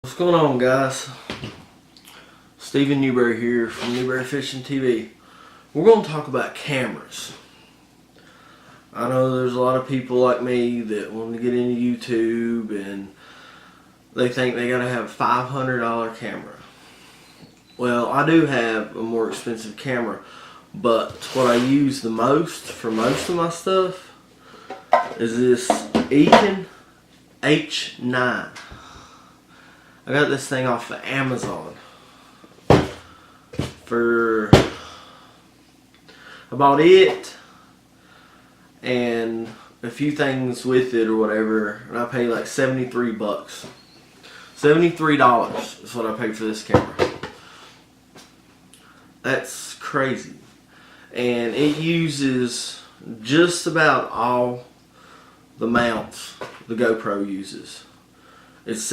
What's going on, guys? Stephen Newberry here from Newberry Fishing TV. We're going to talk about cameras. I know there's a lot of people like me that want to get into YouTube and they think they gotta have a $500 camera. Well, I do have a more expensive camera, but what I use the most for most of my stuff is this Eken H9. I got this thing off of Amazon for about it and a few things with it or whatever, and I paid like $73. $73 is what I paid for this camera. That's crazy. And it uses just about all the mounts the GoPro uses. It's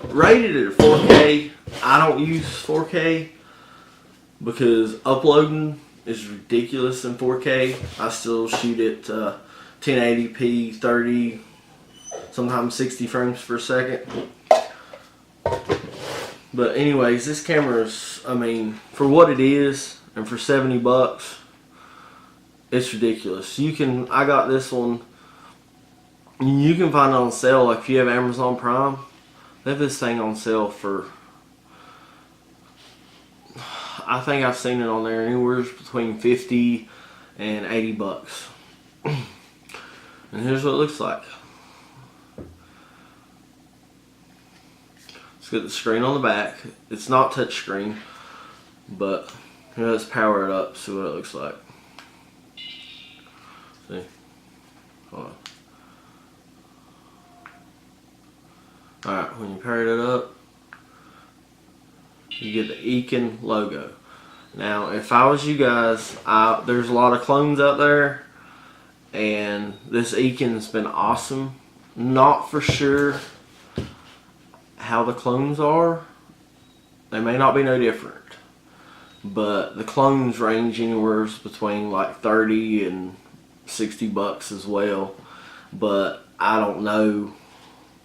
rated at 4K. I don't use 4K because uploading is ridiculous in 4K. I still shoot at 1080p, 30, sometimes 60 frames per second. But anyways, this camera's, I mean, for what it is and for $70, it's ridiculous. I got this one. You can find it on sale, like if you have Amazon Prime, they have this thing on sale for, I think I've seen it on there anywhere between 50 and $80. And here's what it looks like. It's got the screen on the back. It's not touch screen, but let's power it up, see what it looks like. See? Hold on. Alright, when you pair it up, you get the Eken logo. Now, if I was you guys, there's a lot of clones out there, and this Eken's been awesome. Not for sure how the clones are. They may not be no different, but the clones range anywhere between like 30 and $60 as well. But I don't know.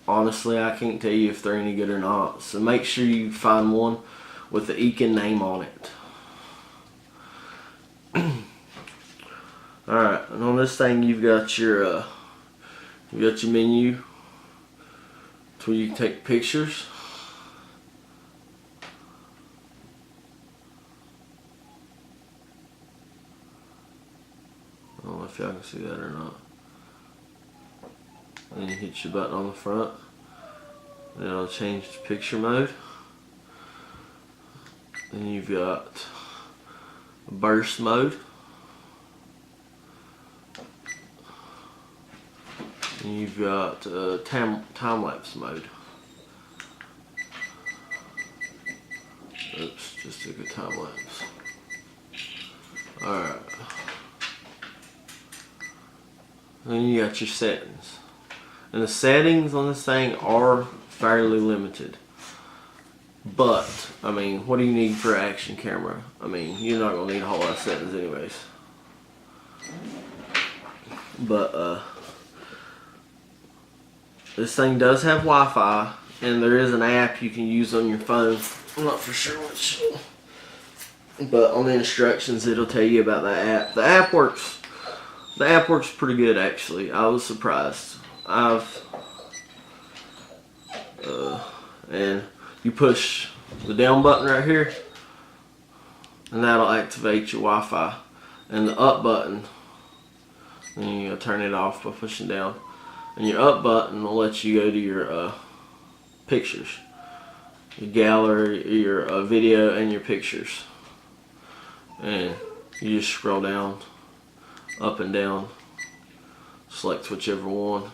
Honestly, I can't tell you if they're any good or not. So make sure you find one with the Eken name on it. Alright, and on this thing you've got your menu. It's where you can take pictures. I don't know if y'all can see that or not. Then you hit your button on the front. Then it'll change to picture mode. Then you've got burst mode. And you've got time-lapse mode. Oops, just took a time-lapse. Alright. Then you got your settings. And the settings on this thing are fairly limited. But, I mean, what do you need for an action camera? I mean, you're not going to need a whole lot of settings anyways. But, this thing does have Wi-Fi, and there is an app you can use on your phone. I'm not for sure which, but on the instructions it'll tell you about the app. The app works pretty good actually. I was surprised. And you push the down button right here, and that'll activate your Wi-Fi. And the up button, and you gotta turn it off by pushing down. And your up button will let you go to your pictures, your gallery, your video, and your pictures. And you just scroll down, up and down, select whichever one.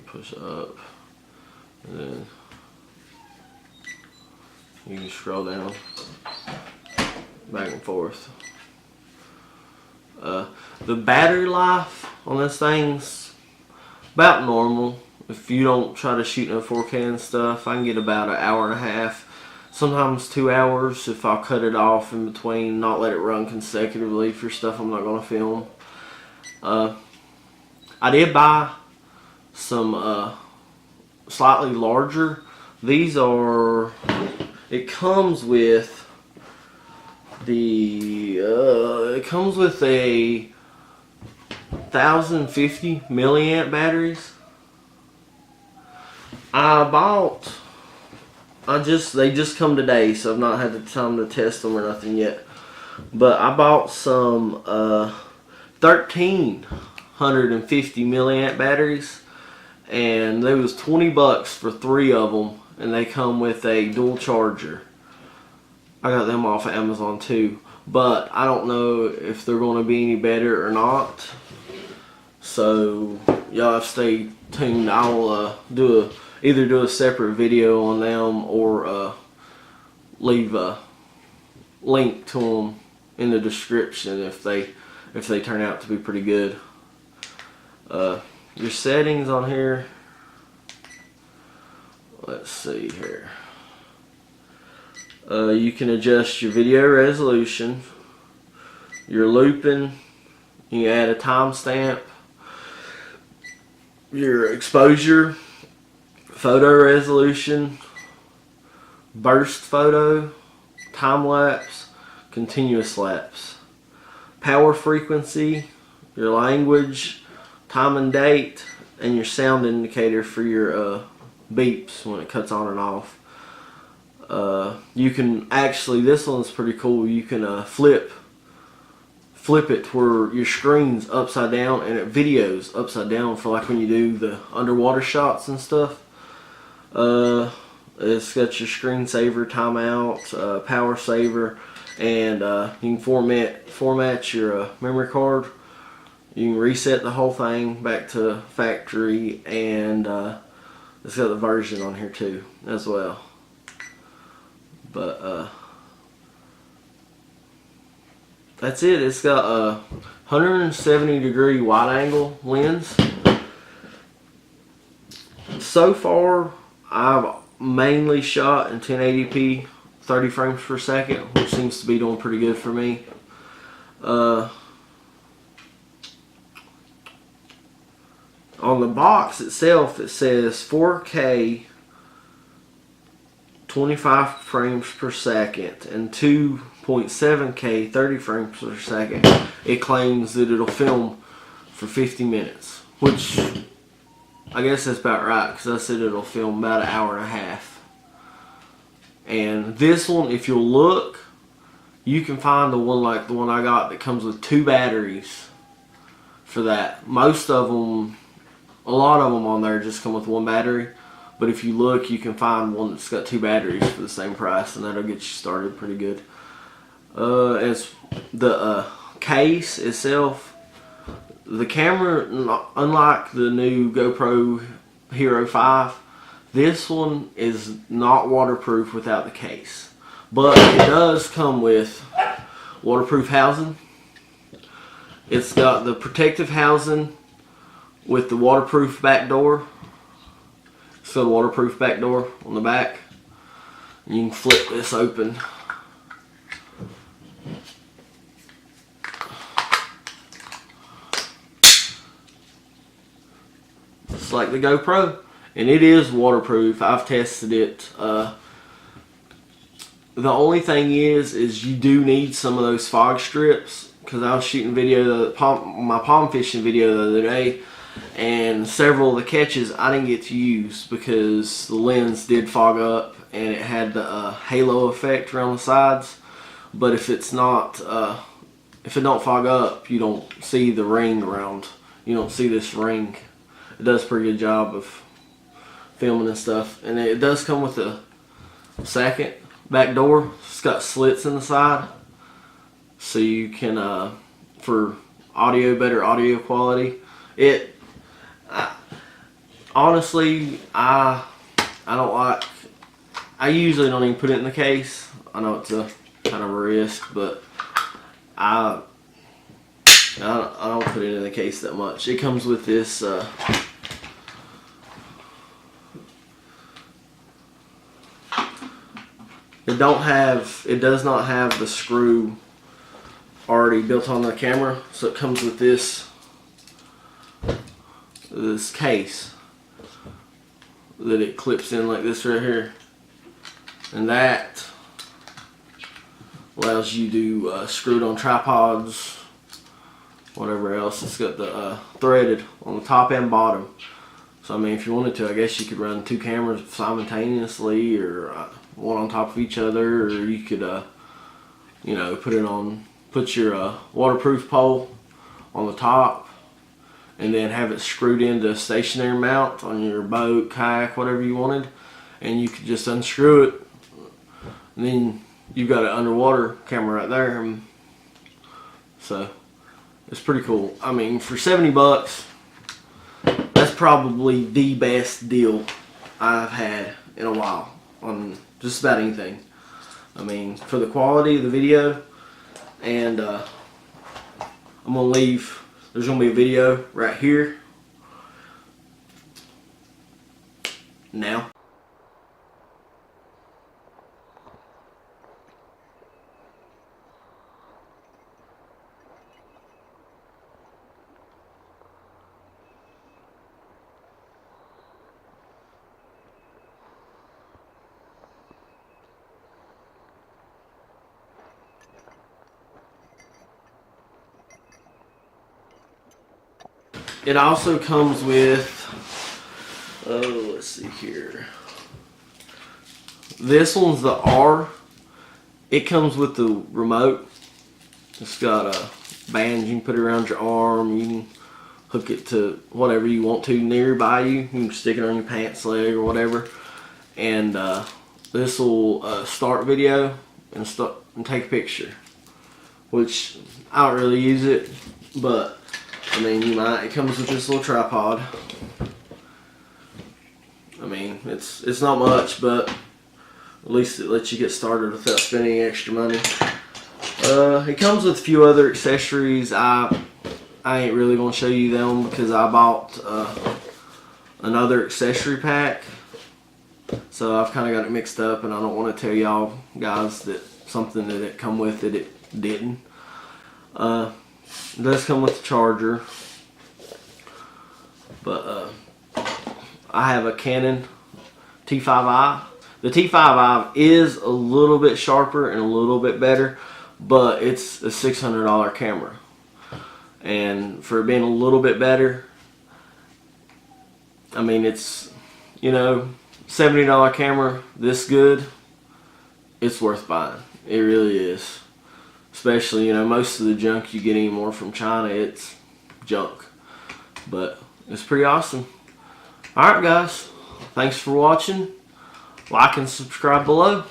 Push up, and then you can scroll down, back and forth. The battery life on this thing's about normal. If you don't try to shoot in 4K and stuff, I can get about an hour and a half, sometimes 2 hours if I'll cut it off in between, not let it run consecutively for stuff I'm not going to film. I did buy some slightly larger. These are, it comes with the it comes with a 1050 milliamp batteries. They just come today, so I've not had the time to test them or nothing yet. But I bought some 1350 milliamp batteries, and they was $20 for 3 of them, and they come with a dual charger. I got them off of Amazon too, but I don't know if they're going to be any better or not. So y'all have to stay tuned. I'll either do a separate video on them or leave a link to them in the description if they turn out to be pretty good. Your settings on here, let's see here. You can adjust your video resolution, your looping, you can add a timestamp, your exposure, photo resolution, burst photo, time lapse, continuous lapse, power frequency, your language, time and date, and your sound indicator for your beeps when it cuts on and off. You can actually, this one's pretty cool, you can flip it to where your screen's upside down and it videos upside down for like when you do the underwater shots and stuff. It's got your screensaver, timeout, power saver, and you can format your memory card. You can reset the whole thing back to factory, and it's got the version on here too as well. But that's it. It's got a 170-degree wide angle lens. So far I've mainly shot in 1080p 30 frames per second, which seems to be doing pretty good for me. On the box itself it says 4K 25 frames per second and 2.7K 30 frames per second. It claims that it'll film for 50 minutes, which I guess that's about right, because I said it'll film about an hour and a half. And this one, if you'll look, you can find the one like the one I got that comes with 2 batteries for that. Most of them, a lot of them on there just come with 1 battery. But if you look, you can find one that's got 2 batteries for the same price, and that'll get you started pretty good. As the case itself, the camera, unlike the new GoPro Hero 5, this one is not waterproof without the case. But it does come with waterproof housing. It's got the protective housing with the waterproof back door. It's got a waterproof back door on the back. You can flip this open. Just like the GoPro. And it is waterproof. I've tested it. The only thing is you do need some of those fog strips, because I was shooting video, my palm fishing video the other day, and several of the catches I didn't get to use because the lens did fog up and it had the halo effect around the sides. But if it's not, if it don't fog up, you don't see the ring around. You don't see this ring. It does a pretty good job of filming and stuff. And it does come with a second back door. It's got slits in the side, so you can for better audio quality. Honestly, I don't like. I usually don't even put it in the case. I know it's a kind of a risk, but I don't put it in the case that much. It comes with this. It does not have the screw already built on the camera, so it comes with this case. that it clips in like this right here, and that allows you to screw it on tripods, whatever else. It's got the threaded on the top and bottom. So I mean, if you wanted to, I guess you could run 2 cameras simultaneously, or one on top of each other, or you could you know, put your waterproof pole on the top, and then have it screwed into a stationary mount on your boat, kayak, whatever you wanted, and you could just unscrew it, and then you've got an underwater camera right there. So it's pretty cool. I mean, for 70 bucks, that's probably the best deal I've had in a while on just about anything. I mean, for the quality of the video, and I'm gonna leave. There's gonna be a video right here now. It also comes with, let's see here. This one's the R. It comes with the remote. It's got a band you can put around your arm. You can hook it to whatever you want to nearby you. You can stick it on your pants leg or whatever. And this will start video and take a picture. Which I don't really use it, but I mean, you might. It comes with this little tripod. I mean, it's not much, but at least it lets you get started without spending extra money. It comes with a few other accessories. I ain't really gonna show you them because I bought another accessory pack, so I've kind of got it mixed up, and I don't want to tell y'all guys that something that it come with that it didn't. It does come with the charger, but I have a Canon T5i. The T5i is a little bit sharper and a little bit better, but it's a $600 camera, and for being a little bit better, I mean, it's, you know, $70 camera this good, it's worth buying. It really is. Especially, you know, most of the junk you get anymore from China, it's junk. But it's pretty awesome. Alright guys, thanks for watching. Like and subscribe below.